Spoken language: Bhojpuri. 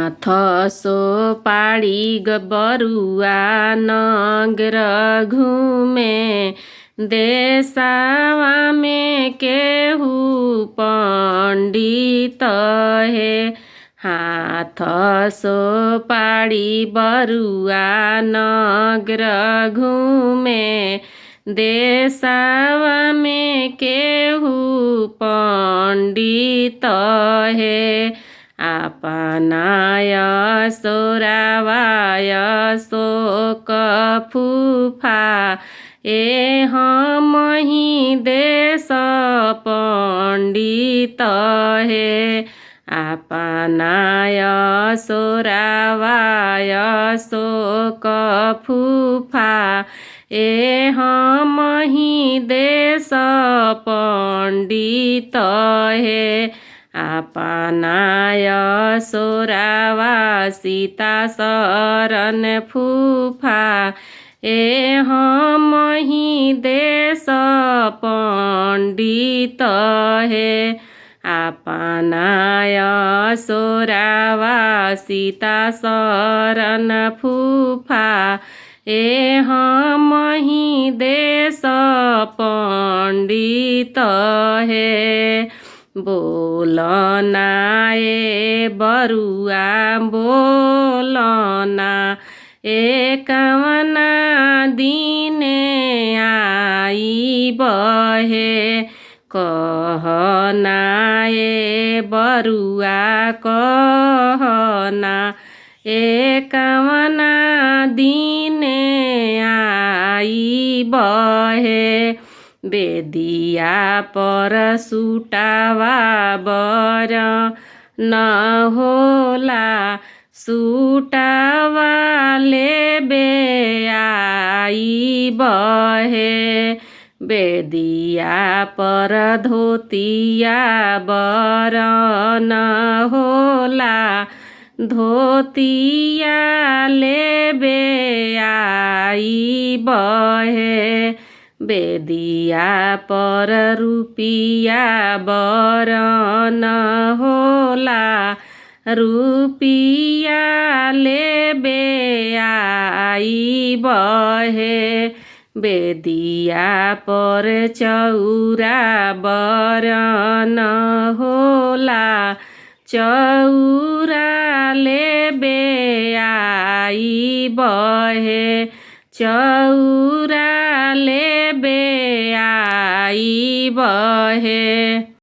हाथ सोपारी बरुआ नगर घूमे देशवा में केहू पंडित हे। हाथ सोपारी बरुआ नगर घूमे देशवा में केहू पंडित हे। अपनाय सोरावाय शोक फूफा हमहि देश पंडित हे। अपनाय सोरावाय शोक फूफा हमहि देश पंडित हे। अपनाय सोरावा सीता शरण फूफा हमहि देश पंडित हे। अपनाय सोरावा सीता शरण फूफा हमहि देश पंडित हे। बोलना ए बरुआ बोलना कवना दिने आइब हे। कहना ए बरुआ कहना कवना दिने आइब हे। बेदिया पर सुटावा बर न होला सुटावा लेबे आइब हे। बेदिया पर धोतिया बर न होला धोतिया लेबे आइब हे। बेदिया पर रुपिया बर न होला रुपिया लेबे आइब हे। बेदिया पर चौरा बर न होला चौरा लेबे आइब हे। चौरा लेबे आइब हे।